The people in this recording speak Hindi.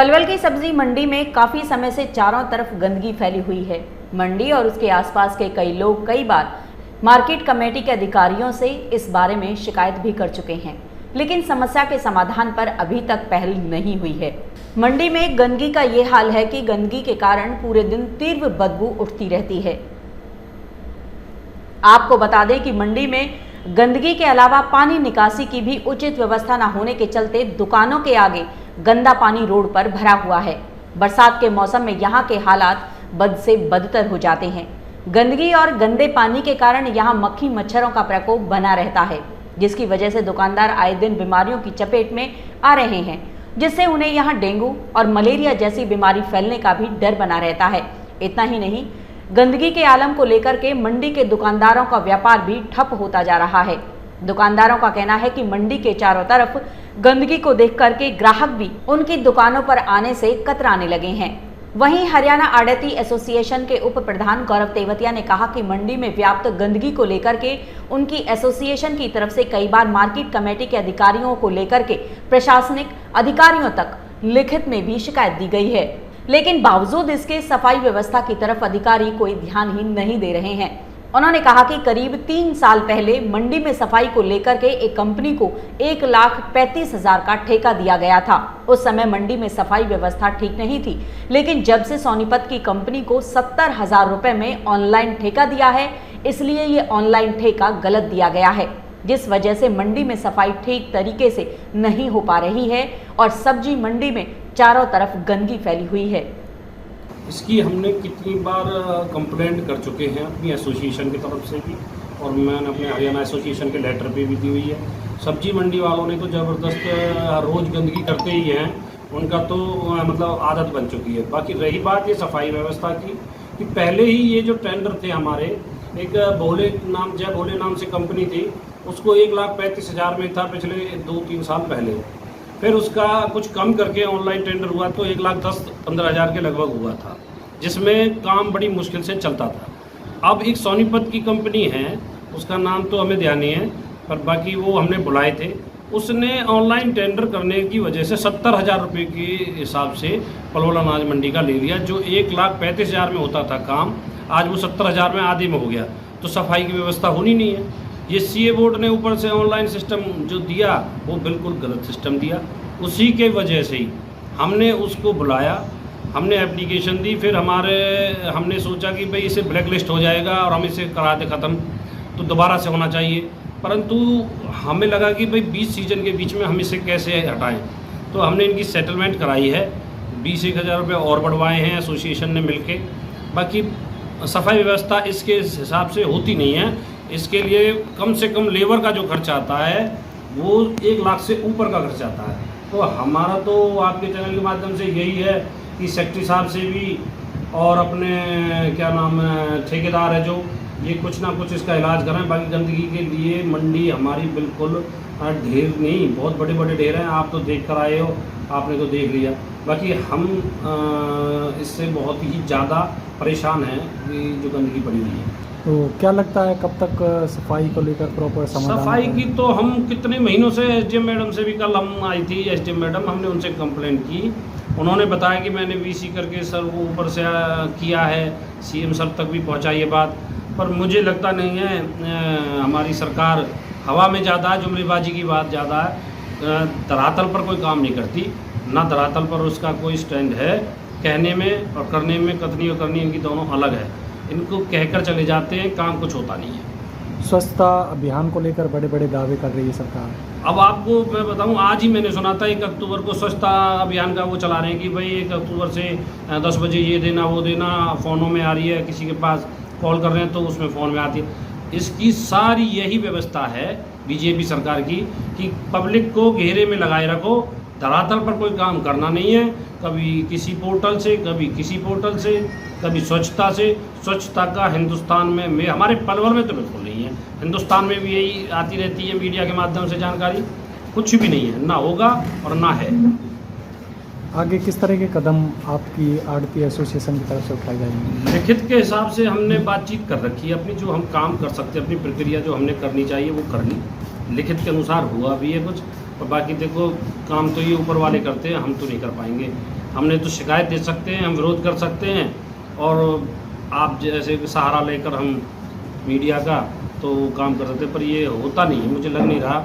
पलवल की सब्जी मंडी में काफी समय से चारों तरफ गंदगी फैली हुई है। मंडी और उसके आसपास के कई लोग कई बार मार्केट कमेटी के अधिकारियों से इस बारे में शिकायत भी कर चुके हैं, लेकिन समस्या के समाधान पर अभी तक पहल नहीं हुई है। मंडी में गंदगी का ये हाल है कि गंदगी के कारण पूरे दिन तीव्र बदबू उठती रहती है। आपको बता दें कि मंडी में गंदगी के अलावा पानी निकासी की भी उचित व्यवस्था न होने के चलते दुकानों के आगे गंदा पानी रोड पर भरा हुआ है। बरसात के मौसम में यहाँ के हालात बद से बदतर हो जाते हैं। गंदगी और गंदे पानी के कारण यहाँ मक्खी मच्छरों का प्रकोप बना रहता है, जिसकी वजह से दुकानदार आए दिन बीमारियों की चपेट में आ रहे हैं, जिससे उन्हें यहाँ डेंगू और मलेरिया जैसी बीमारी फैलने का भी डर बना रहता है। इतना ही नहीं, गंदगी के आलम को लेकर के मंडी के दुकानदारों का व्यापार भी ठप होता जा रहा है। दुकानदारों का कहना है कि मंडी के चारों तरफ गंदगी को देख करके ग्राहक भी उनकी दुकानों पर आने से कतराने लगे हैं। वहीं हरियाणा आड़ती एसोसिएशन के उप प्रधान गौरव तेवतिया ने कहा कि मंडी में व्याप्त गंदगी को लेकर के उनकी एसोसिएशन की तरफ से कई बार मार्केट कमेटी के अधिकारियों को लेकर के प्रशासनिक अधिकारियों तक लिखित में भी शिकायत दी गई है, लेकिन बावजूद इसके सफाई व्यवस्था की तरफ अधिकारी कोई ध्यान ही नहीं दे रहे हैं। उन्होंने कहा कि करीब 3 साल पहले मंडी में सफाई को लेकर के एक कंपनी को 1,35,000 का ठेका दिया गया था। उस समय मंडी में सफाई व्यवस्था ठीक नहीं थी, लेकिन जब से सोनीपत की कंपनी को 70,000 रुपए में ऑनलाइन ठेका दिया है, इसलिए ये ऑनलाइन ठेका गलत दिया गया है, जिस वजह से मंडी में सफाई ठीक तरीके से नहीं हो पा रही है और सब्जी मंडी में चारों तरफ गंदगी फैली हुई है। इसकी हमने कितनी बार कंप्लेंट कर चुके हैं अपनी एसोसिएशन की तरफ से भी, और मैंने अपने हरियाणा एसोसिएशन के लेटर पे भी दी हुई है। सब्जी मंडी वालों ने तो ज़बरदस्त रोज़ गंदगी करते ही हैं, उनका तो मतलब आदत बन चुकी है। बाकी रही बात ये सफाई व्यवस्था की, कि पहले ही ये जो टेंडर थे हमारे, एक जय भोले नाम से कंपनी थी, उसको 1,35,000 में था पिछले 2-3 साल पहले। फिर उसका कुछ कम करके ऑनलाइन टेंडर हुआ तो 1,10,15,000 के लगभग हुआ था, जिसमें काम बड़ी मुश्किल से चलता था। अब एक सोनीपत की कंपनी है, उसका नाम तो हमें ध्यान नहीं है, पर बाकी वो हमने बुलाए थे। उसने ऑनलाइन टेंडर करने की वजह से 70,000 रुपये के हिसाब से पलवल अनाज मंडी का ले लिया। जो 1,35,000 में होता था काम, आज वो 70,000 में आधे में हो गया। तो सफाई की व्यवस्था होनी नहीं है। ये सीए बोर्ड ने ऊपर से ऑनलाइन सिस्टम जो दिया, वो बिल्कुल गलत सिस्टम दिया। उसी के वजह से ही हमने उसको बुलाया, हमने एप्लीकेशन दी। फिर हमने सोचा कि भाई इसे ब्लैक लिस्ट हो जाएगा और हम इसे करा दे ख़त्म, तो दोबारा से होना चाहिए। परंतु हमें लगा कि भाई 20 सीजन के बीच में हम इसे कैसे हटाएं, तो हमने इनकी सेटलमेंट कराई है। 20,000 रुपये और बढ़वाए हैं एसोसिएशन ने मिल के। बाकी सफाई व्यवस्था इसके हिसाब से होती नहीं है। इसके लिए कम से कम लेबर का जो खर्चा आता है वो 1 लाख से ऊपर का खर्चा आता है। तो हमारा तो आपके चैनल के माध्यम से यही है कि सेक्रेटरी साहब से भी और अपने ठेकेदार है जो, ये कुछ ना कुछ इसका इलाज करें। बाकी गंदगी के लिए मंडी हमारी बिल्कुल ढेर नहीं, बहुत बड़े बड़े ढेर हैं। आप तो देख कर आए हो, आपने तो देख लिया। बाकी हम इससे बहुत ही ज़्यादा परेशान हैं कि जो गंदगी पड़ी हुई है। तो क्या लगता है कब तक सफाई को लेकर प्रॉपर समाधान? सफाई की तो हम कितने महीनों से एसडीएम मैडम से भी, कल हम आई थी एसडीएम मैडम, हमने उनसे कंप्लेंट की। उन्होंने बताया कि मैंने वीसी करके सर वो ऊपर से किया है, सीएम सर तक भी पहुंचा ये बात। पर मुझे लगता नहीं है, हमारी सरकार हवा में ज़्यादा है, जुमलेबाजी की बात ज़्यादा है, धरातल पर कोई काम नहीं करती। ना धरातल पर उसका कोई स्टैंड है, कहने में और करने में, कथनी और करनी इनकी दोनों अलग है। इनको कहकर चले जाते हैं, काम कुछ होता नहीं है। स्वच्छता अभियान को लेकर बड़े बड़े दावे कर रही है सरकार। अब आपको मैं बताऊं, आज ही मैंने सुना था 1 अक्टूबर को स्वच्छता अभियान का वो चला रहे हैं कि भाई 1 अक्टूबर से 10 बजे ये देना वो देना, फ़ोनों में आ रही है, किसी के पास कॉल कर रहे हैं तो उसमें फ़ोन में आती है। इसकी सारी यही व्यवस्था है बीजेपी सरकार की कि पब्लिक को घेरे में लगाए रखो, धरातल पर कोई काम करना नहीं है। कभी किसी पोर्टल से, कभी किसी पोर्टल से, कभी स्वच्छता से। स्वच्छता का हिंदुस्तान में हमारे पलवल में तो बिल्कुल नहीं है, हिंदुस्तान में भी यही आती रहती है मीडिया के माध्यम से जानकारी, कुछ भी नहीं है, ना होगा और ना है। आगे किस तरह के कदम आपकी आड़ती एसोसिएशन की तरफ से उठाए जाएंगे? लिखित के हिसाब से हमने बातचीत कर रखी है अपनी, जो हम काम कर सकते हैं, अपनी प्रक्रिया जो हमने करनी चाहिए वो करनी, लिखित के अनुसार हुआ भी है कुछ। और बाकी देखो काम तो ये ऊपर वाले करते हैं, हम तो नहीं कर पाएंगे। हमने तो शिकायत दे सकते हैं, हम विरोध कर सकते हैं, और आप जैसे सहारा लेकर हम मीडिया का तो काम कर सकते हैं, पर ये होता नहीं है, मुझे लग नहीं रहा